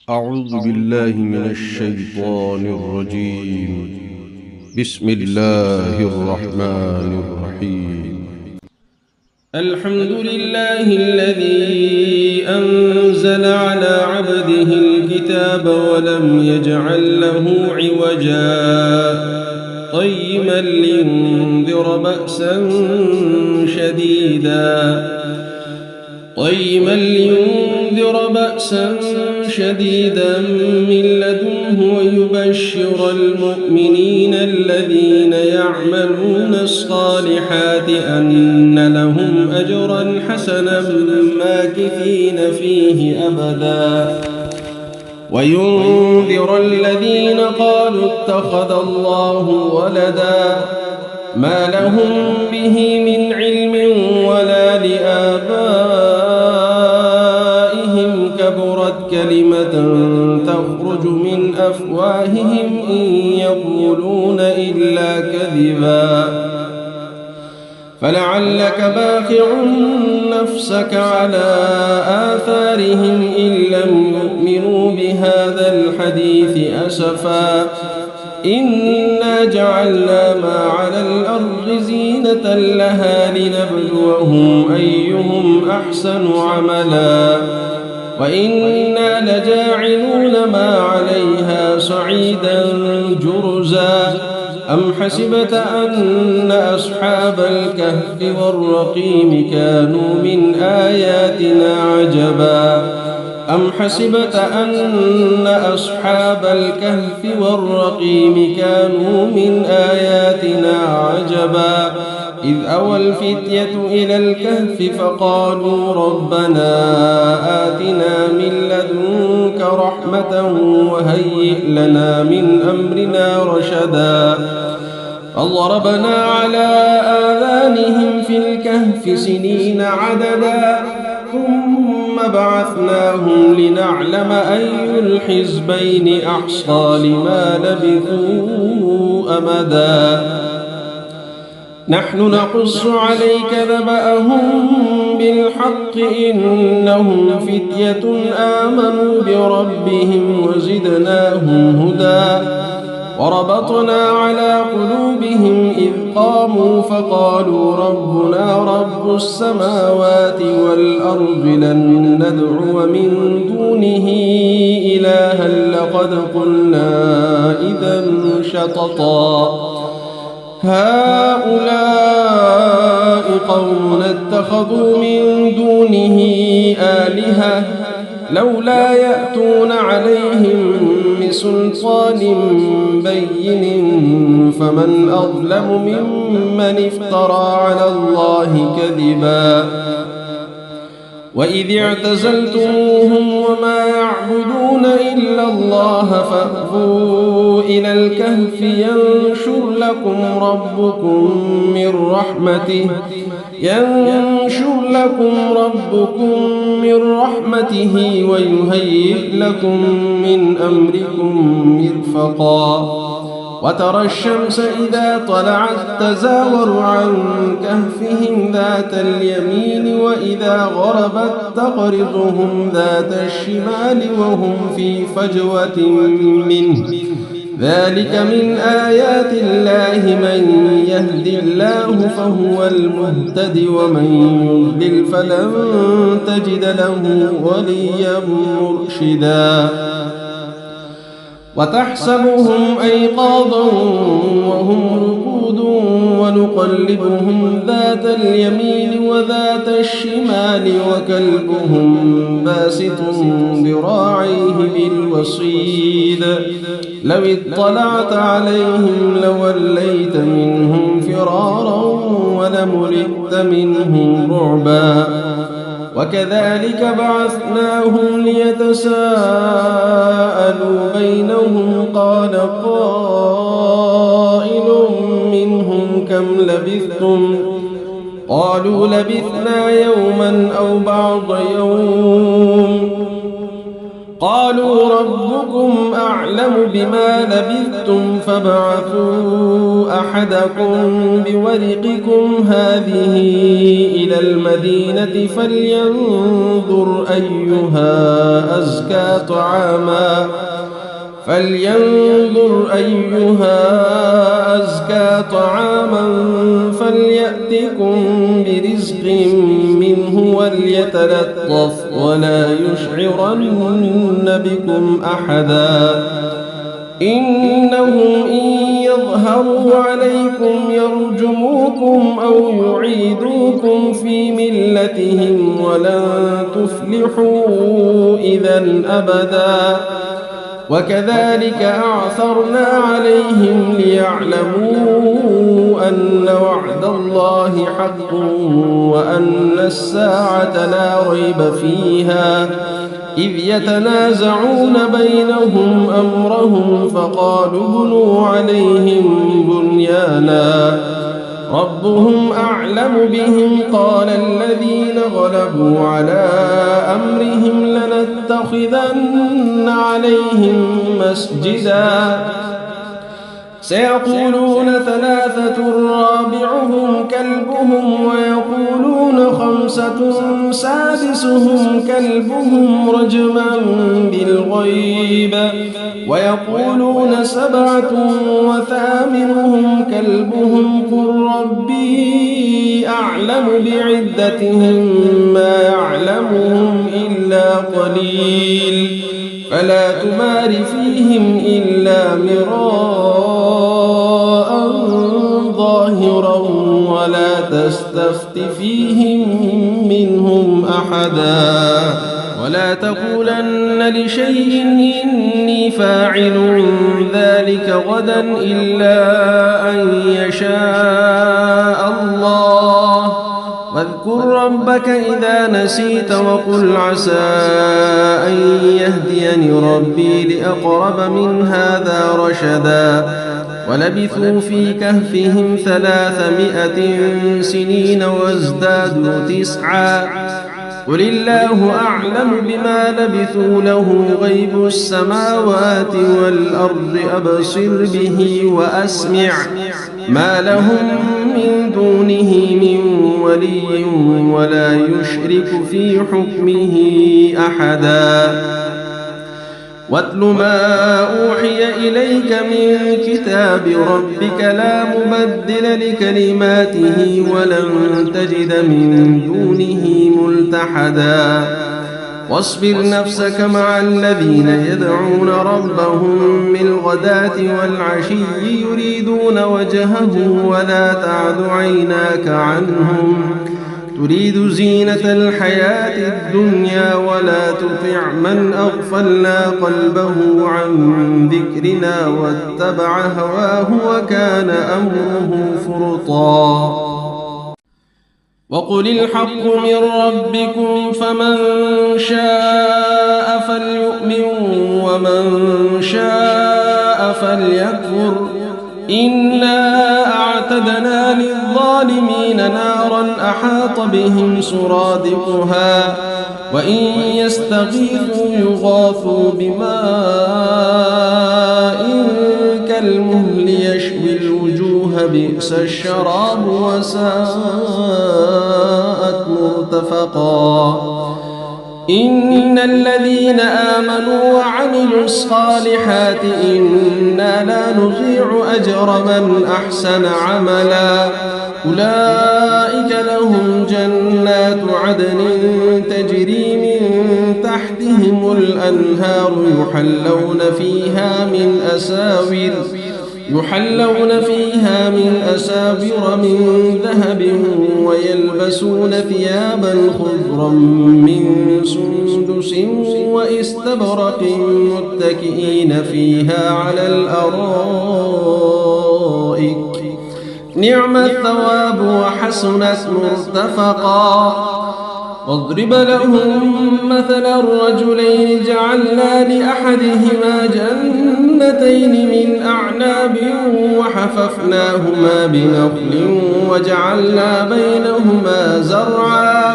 أعوذ بالله من الشيطان الرجيم. بسم الله الرحمن الرحيم. الحمد لله الذي أنزل على عبده الكتاب ولم يجعل له عوجا قيما لينذر بأسا شديدا من لدنه ويبشر المؤمنين الذين يعملون الصالحات أن لهم أجرا حسنا ماكثين فيه أبدا وينذر الذين قالوا اتخذ الله ولدا ما لهم به من علم ولا لآبائهم كبرت كلمة تخرج من أفواههم إن يقولون إلا كذبا فلعلك باخع نفسك على آثارهم إن لم يؤمنوا بهذا الحديث أسفا إنا جعلنا ما على الأرض زينة لها لنبلوهم أيهم أحسن عملا وإنا لجاعلون ما عليها صعيدا جرزا أم حسبت أن أصحاب الكهف والرقيم كانوا من آياتنا عجبا أم حسبت أن أصحاب الكهف والرقيم كانوا من آياتنا عجبا إذ أوى الفتية إلى الكهف فقالوا ربنا آتنا من لدنك رحمة وهيئ لنا من أمرنا رشدا فضربنا على آذانهم في الكهف سنين عددا ثم بعثناهم لنعلم أي الحزبين أحصى لما لبثوا أمدا نحن نقص عليك نبأهم بالحق إنهم فتية آمنوا بربهم وزدناهم هدى وربطنا على قلوبهم إذ قاموا فقالوا ربنا رب السماوات والأرض لن ندعو من دونه إلها لقد قلنا إذا شططا هؤلاء قوم اتخذوا من دونه آلهة لولا يأتون عليهم بسلطان بين فمن أظلم ممن افترى على الله كذبا وإذ اعتزلتموهم وما يعبدون إلا الله فأووا إلى الكهف ينشر لكم ربكم من رحمته ويهيئ لكم من أمركم مرفقا وترى الشمس إذا طلعت تزاور عن كهفهم ذات اليمين وإذا غربت تقرضهم ذات الشمال وهم في فجوة منه ذلك من آيات الله من يهد الله فهو المهتد ومن يضلل فلن تجد له وليا مرشدا وتحسبهم أيقاظا وهم رقود ونقلبهم ذات اليمين وذات الشمال وكلبهم باسط ذراعيه بالوصيد لو اطلعت عليهم لوليت منهم فرارا ولملئت منهم رعبا وكذلك بعثناهم ليتساءلوا بينهم قال قائل منهم كم لبثتم قالوا لبثنا يوما أو بعض يوم قالوا ربكم أعلم بما لبثتم فابعثوا أحدكم بورقكم هذه إلى المدينة فلينظر أيها أزكى طعاما فليأتكم برزق منه وليتلطف ولا يشعرن بكم أحدا إنهم إن يظهروا عليكم يرجموكم أو يعيدوكم في ملتهم ولن تفلحوا إذا أبدا وكذلك أعثرنا عليهم ليعلموا أن وعد الله حق وأن الساعة لا ريب فيها إذ يتنازعون بينهم أمرهم فقالوا ابنوا عليهم بنيانا ربهم أعلم بهم قال الذين غلبوا على أمرهم لنتخذن عليهم مسجدا سيقولون ثلاثة رابعهم كلبهم ويقولون خمسة سادسهم كلبهم رجما بالغيب ويقولون سبعة وثامنهم كلبهم قل ربي أعلم بعدتهم ما يعلمهم إلا قليل فلا تمار فيهم إلا مراء ظاهرا ولا تستفت فيهم منهم أحدا ولا تقولن لشيء إني فاعل ذلك غدا إلا أن يشاء الله واذكر ربك إذا نسيت وقل عسى أن يهديني ربي لأقرب من هذا رشدا ولبثوا في كهفهم 300 سنين وازدادوا 9 قل الله أعلم بما لبثوا له غيب السماوات والأرض أبصر به وأسمع ما لهم من دونه من ولي ولا يشرك في حكمه أحدا واتل ما أوحي إليك من كتاب ربك لا مبدل لكلماته ولن تجد من دونه ملتحدا واصبر نفسك مع الذين يدعون ربهم بالغداة والعشي يريدون وجهه ولا تعد عيناك عنهم تريد زينة الحياة الدنيا ولا تطع من أغفلنا قلبه عن ذكرنا واتبع هواه وكان أمره فرطا وقل الحق من ربكم فمن شاء فليؤمن ومن شاء فليكفر إنا أعتدنا للظالمين نارا أحاط بهم سرادقها وإن يستغيثوا يغاثوا بماء كالمهل يشوي الوجوه بئس الشراب وساءت مرتفقا إن الذين آمنوا وعملوا الصالحات إنا لا نضيع أجر من أحسن عملا أولئك لهم جنات عدن تجري من تحتهم الأنهار يحلون فيها من أساور من ذهب ويلبسون ثيابا خضرا من سندس واستبرق متكئين فيها على الأرائك نعم الثواب وحسنت مرتفقا واضرب لهم مثل الرجلين جعلنا لأحدهما جنتين من أعناب وحففناهما بنخل وجعلنا بينهما زرعا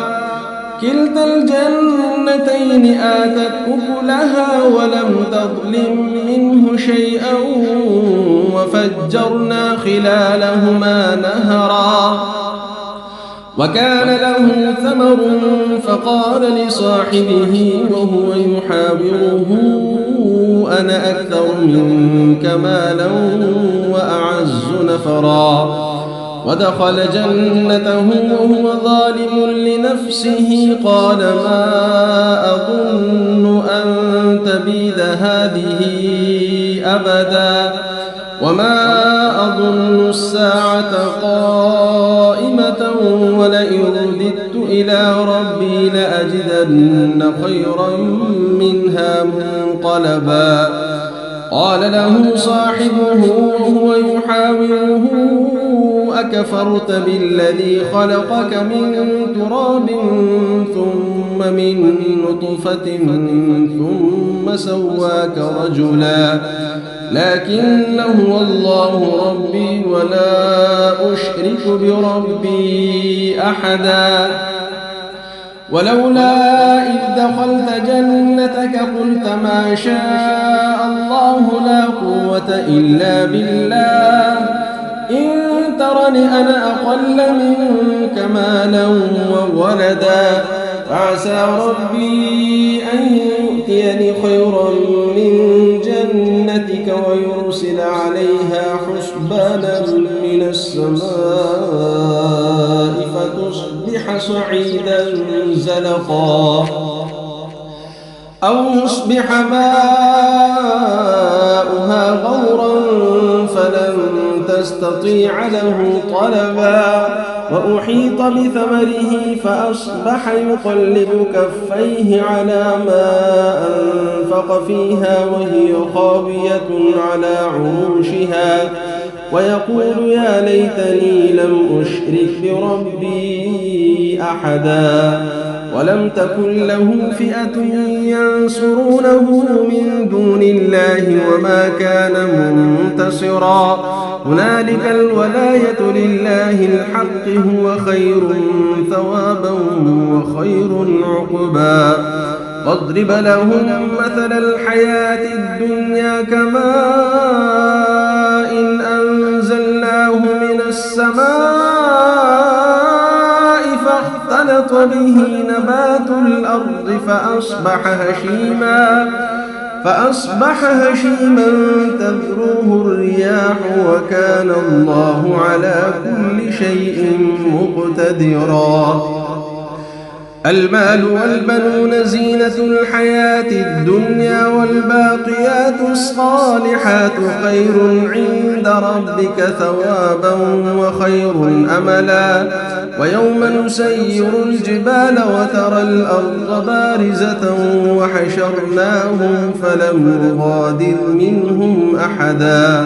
كلتا الجنتين آتت أكلها ولم تظلم منه شيئا وفجرنا خلالهما نهرا وكان له ثمر فقال لصاحبه وهو يحاوره أنا أكثر منك مالا وأعز نفرا ودخل جنته وهو ظالم لنفسه قال ما أظن أن تبيد هذه أبدا وما أظن الساعة قائمة ولئن رددت إلى ربي لأجدن خيرا منها منقلبا قال له صاحبه وهو يحاوره أكفرت بالذي خلقك من تراب ثم من نطفة ثم سواك رجلا لكن هو الله ربي ولا أشرك بربي أحدا ولولا إذ دخلت جنتك قلت ما شاء الله لا قوة إلا بالله إن ترني أنا أقل منك مالا وولدا فعسى ربي أن يؤتيني خيرا من جنتك ويرسل عليها حسبانا من السماء فتصبح صعيدا زلقا أو يصبح ماؤها غورا فلن تستطيع له طلبا وأحيط بثمره فأصبح يقلب كفيه على ما أنفق فيها وهي خاوية على عروشها ويقول يا ليتني لم أشرك بربي أحدا ولم تكن له فئة ينصرونه من دون الله وما كان منتصرا هنالك الولاية لله الحق هو خير ثوابا وخير عقبا واضرب لهم مثل الحياة الدنيا كماء إن أنزلناه من السماء فاختلط به نبات الأرض فأصبح هشيما تذروه الرياح وكان الله على كل شيء مقتدرا المال والبنون زينة الحياة الدنيا والباقيات الصالحات خير عند ربك ثوابا وخير أملا ويوم نسير الجبال وترى الأرض بارزة وحشرناهم فلم نغادر منهم أحدا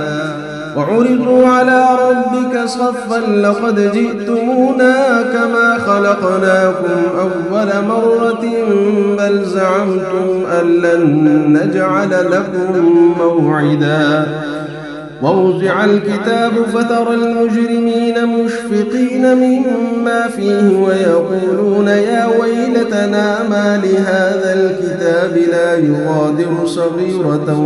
وعرضوا على ربك صفا لقد جئتمونا كما خلقناكم أول مرة بل زعمتم أن لن نجعل لكم موعدا ووضع الكتاب فترى المجرمين مشفقين مما فيه ويقولون يا ويلتنا ما لهذا الكتاب لا يغادر صغيرة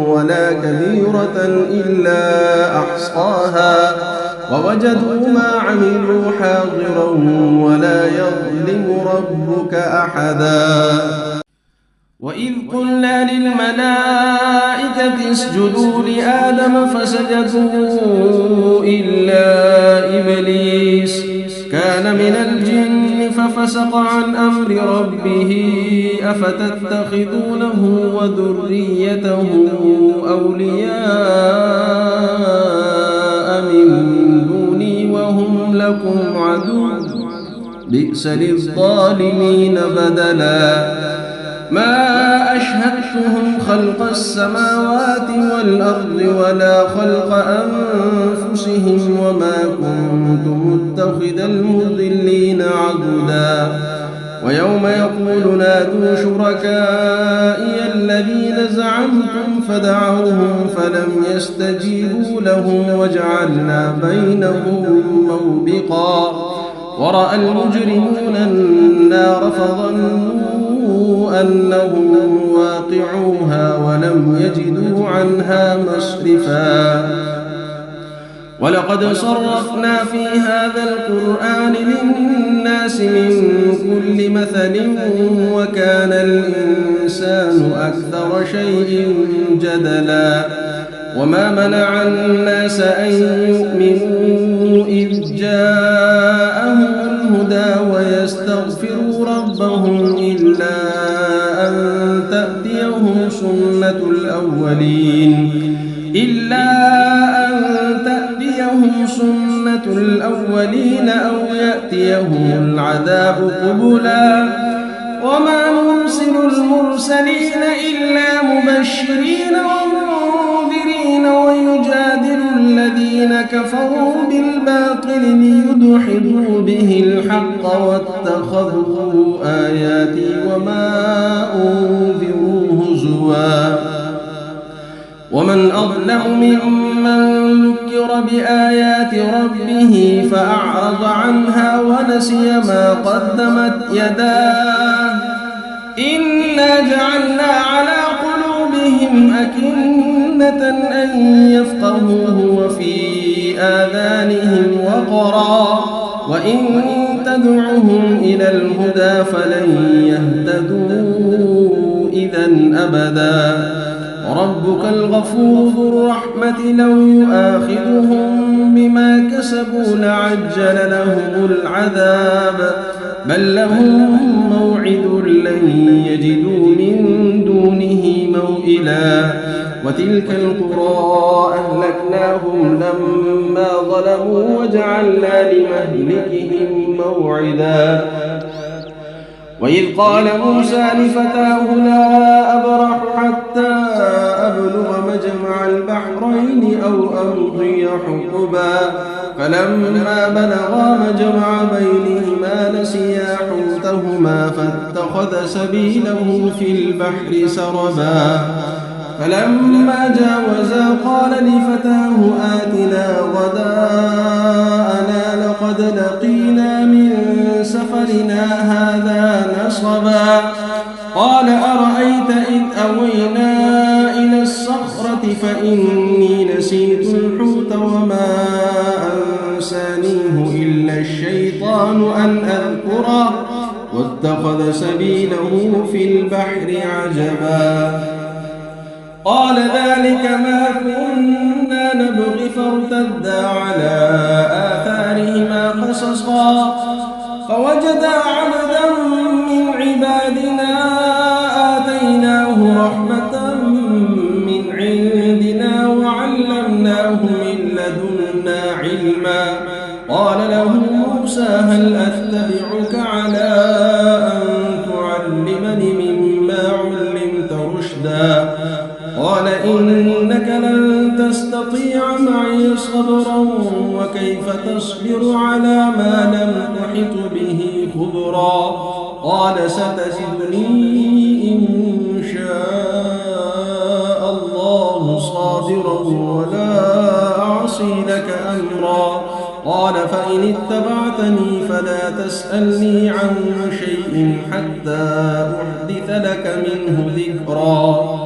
ولا كبيرة إلا أحصاها ووجدوا ما عملوا حاضرا ولا يظلم ربك أحدا وإذ قلنا للملائكة اسجدوا لآدم فسجدوا إلا إبليس كان من الجن ففسق عن أمر ربه أفتتخذونه وذريته أولياء من دوني وهم لكم عدو بئس للظالمين بدلا ما أشهدتهم خلق السماوات والأرض ولا خلق أنفسهم وما كنت متخذ المضلين عضدا ويوم يقول نادوا شركائي الذين زعمتم فدعوهم فلم يستجيبوا لهم وجعلنا بينهم موبقا ورأى المجرمون النار فظنوا أنهم واقعوها ولم يجدوا عنها مصرفا ولقد صرفنا في هذا القرآن للناس من كل مثل وكان الإنسان أكثر شيء جدلا وما منع الناس أن يؤمنوا إذ جاءهم الهدى ويستغفروا ربهم إلا أن تأتيهم سنة الأولين أو يأتيهم العذاب قبلا وما نرسل المرسلين إلا مبشرين ومنذرين ويجادل الذين كفروا بالباطل ليدحضوا به الحق واتخذوا آياتي وما أنذروا هزوا ومن أظلم ممن ذكر بآيات ربه فأعرض عنها ونسي ما قدمت يداه إنا جعلنا على قلوبهم أكنة أن يفقهوه وفي آذانهم وقرا وإن تدعهم إلى الهدى فلن يهتدوا إذا أبدا ربك الغفور ذو الرحمة لو يؤاخذهم بما كسبوا لعجل لهم العذاب بل لهم موعد لن يجدوا من دونه موئلا وتلك القرى أهلكناهم لما ظلموا وجعلنا لمهلكهم موعدا وإذ قال موسى لفتاه لا أبرح حتى أبلغ مجمع البحرين أو أمضي حقبا فلما بلغا مجمع بينهما نسيا حوتهما فاتخذ سبيله في البحر سربا فلما جاوزا قال لفتاه آتنا غداءنا لقد لقينا من سفرنا هذا نصبا قال أرأيت إذ أوينا إلى الصخرة فإني نسيت الحوت وما أنسانيه إلا الشيطان أن أذكره واتخذ سبيله في البحر عجبا قال ذلك ما كنا نبغي فارتدا على آثارهما قصصا فوجدا عبدا من عبادنا آتيناه رحمة من عندنا وعلمناه من لدنا علما قال له موسى هل أتبعك على أن تعلمني مما علمت رشدا قال إنك لن تستطيع معي صبرا وكيف تصبر على ما لم تحط به خبرا قال ستجدني إن شاء الله صابرا ولا أعصي لك أمرا قال فإن اتبعتني فلا تسألني عن شيء حتى أحدث لك منه ذكرا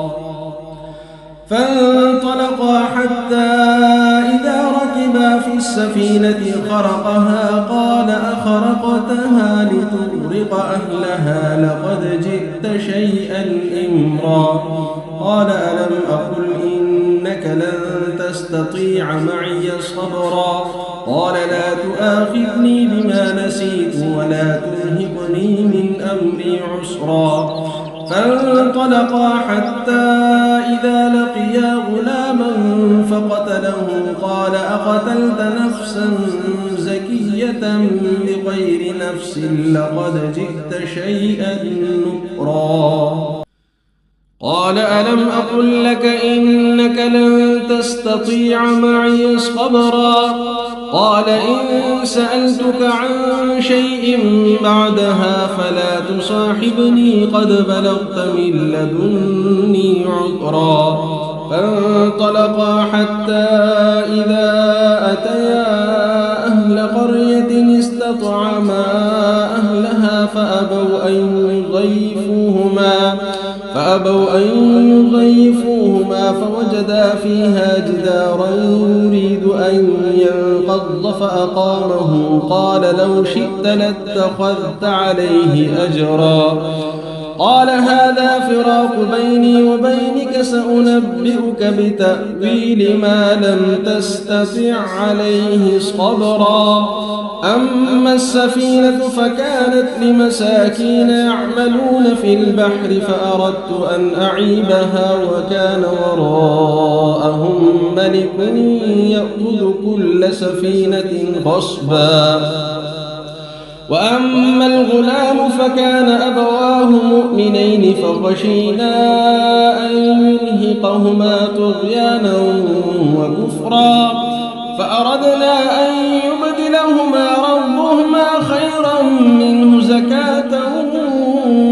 فانطلقا حتى إذا ركبا في السفينة خرقها قال أخرقتها لتغرق أهلها لقد جئت شيئا إمرا قال ألم أقل إنك لن تستطيع معي صبرا قال لا تؤاخذني بما نسيت ولا ترهقني من أمري عسرا فانطلقا حتى إذا لقيا غلاما فقتله قال أقتلت نفسا زكية بغير نفس لقد جئت شيئا نكرا قال ألم أقل لك إنك لن تستطيع معي صبرا قال إن سألتك عن شيء بعدها فلا تصاحبني قد بلغت من لدني عذرا فانطلقا حتى إذا أتيا أهل قرية استطعما فأبوا أن يضيفوهما فوجدا فيها جدارا يريد أن ينقض فأقامه قال لو شئت لاتخذت عليه أجرا قال هذا فراق بيني وبينك سأنبئك بتأويل ما لم تستطع عليه صبرا أما السفينة فكانت لمساكين يعملون في البحر فأردت أن أعيبها وكان وراءهم ملك يأخذ كل سفينة غصبا وأما الغلام فكان أبواه مؤمنين فخشينا أن يرهقهما طغيانا وكفرا فأردنا أن يبدلهما ربهما خيرا منه زكاة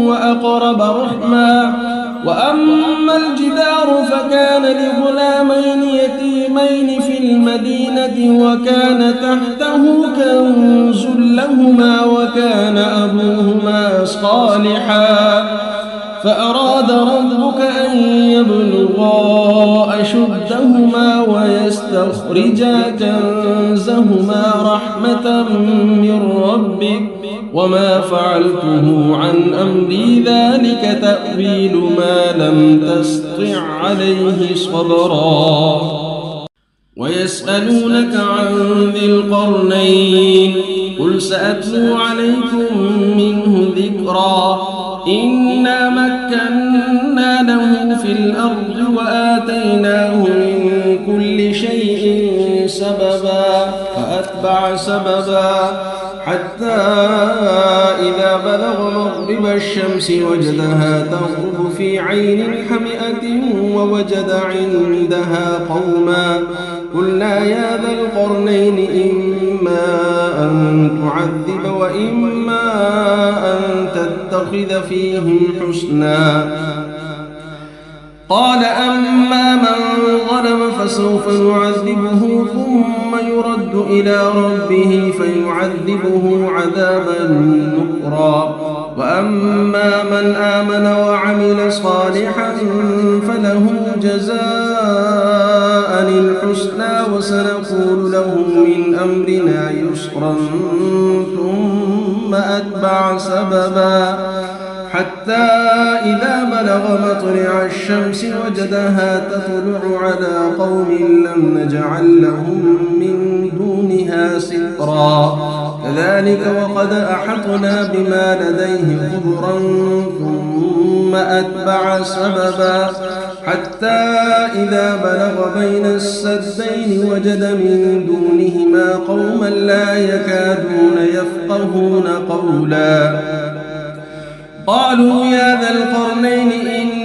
وأقرب رحما وأما الجدار فكان لغلامين يتيمين في المدينة وكان تحته كنز لهما وكان أبوهما صالحا فأراد ربك أن يبلغا أشدهما ويستخرجا كنزهما رحمة من ربك وما فعلته عن أمري ذلك تأويل ما لم تسطع عليه صبرا ويسألونك عن ذي القرنين قل سأتلو عليكم منه ذكرا إنا مكنا له في الأرض وآتيناه من كل شيء سببا فأتبع سببا حتى إذا بلغ مغرب الشمس وجدها تغرب في عين حمئة ووجد عندها قوما قلنا يا ذا القرنين إما أن تعذب وإما أن تتخذ فيهم حسنا قال أما من ظلم فسوف نعذبه ثم يرد إلى ربه فيعذبه عذابا نكرا وأما من آمن وعمل صالحا فله جزاء الحسنى وسنقول له من أمرنا يسرا ثم أتبع سببا حتى إذا بلغ مطلع الشمس وجدها تطلع على قوم لم نجعل لهم من دونها سترا كذلك وقد أحطنا بما لديه خبرا ثم أتبع سببا حتى إذا بلغ بين السدين وجد من دونهما قوما لا يكادون يفقهون قولا قالوا يا ذا القرنين إن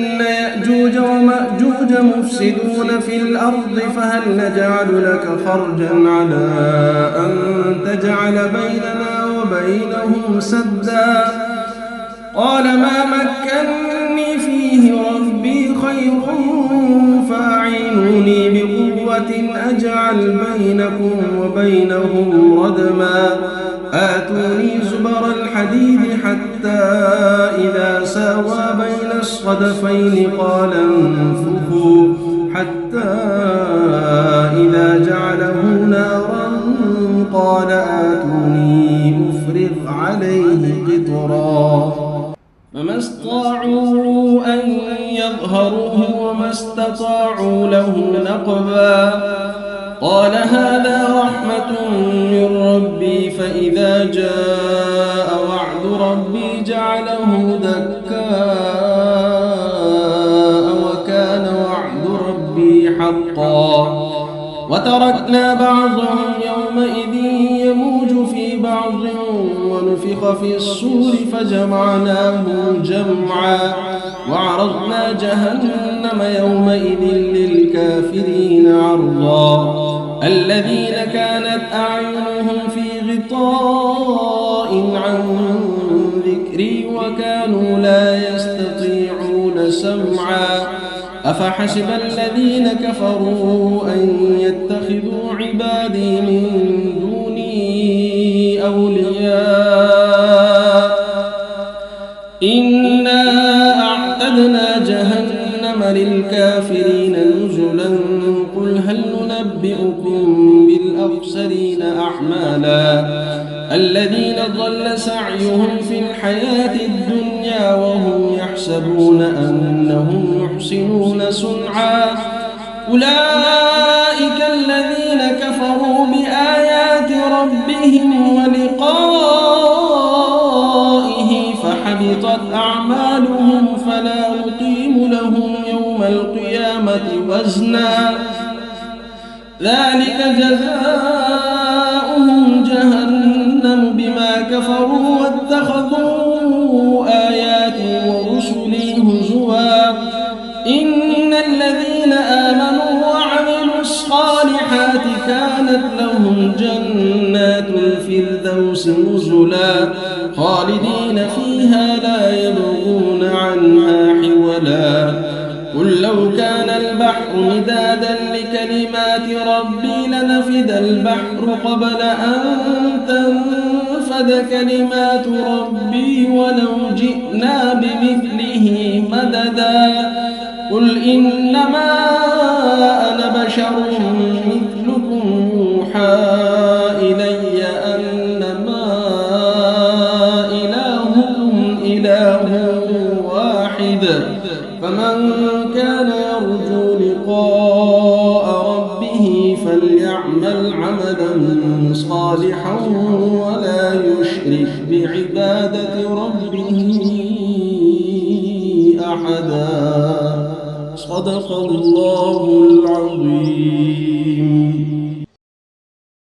يأجوج ومأجوج مفسدون في الأرض فهل نجعل لك خرجا على أن تجعل بيننا وبينهم سدا قال ما مكنني فيه ربي خير فأعينوني بقوة أجعل بينكم وبينهم ردما آتوني زبر الحديد حتى إذا ساوى بين الصدفين قال انفخوا حتى إذا جعله نارا قال آتوني أفرغ عليه قطرا فما استطاعوا أن يظهروه وما استطاعوا له نقبا قال هذا رحمة من ربي فإذا جاء وعد ربي جعله دكاء وكان وعد ربي حقا وتركنا بعضهم يومئذ يموج في بعض ونفخ في الصور فجمعناهم جمعا وعرضنا جهنم يومئذ للكافرين عرضا الذين كانت أعينهم في غطاء عن ذكري وكانوا لا يستطيعون سمعا أفحسب الذين كفروا أن يتخذوا عبادي من دوني أولياء للكافرين نزلا قل هل ننبئكم بالأخسرين أعمالا الذين ضل سعيهم في الحياة الدنيا وهم يحسبون أنهم يحسنون صنعا أولئك الذين كفروا بآيات ربهم ولقائه فحبطت أعمالهم فلا نقيم لهم يوم القيامة وزنا ذلك جزاؤهم جهنم بما كفروا واتخذوا آياتي ورسلي هزوا إن الذين آمنوا وعملوا الصالحات كانت لهم جنات الفردوس نزلا خالدين فيها لا يبغون عنها حولا قل لو كان البحر مدادا لكلمات ربي لنفد البحر قبل أن تنفد كلمات ربي ولو جئنا بمثله مددا قل إنما أنا بشر مثلكم يوحى إلي أنما إلهكم إله واحد فمن كان يرجو لقاء ربه فليعمل عملا صالحا ولا يشرك بعبادة ربه أحدا صدق الله العظيم.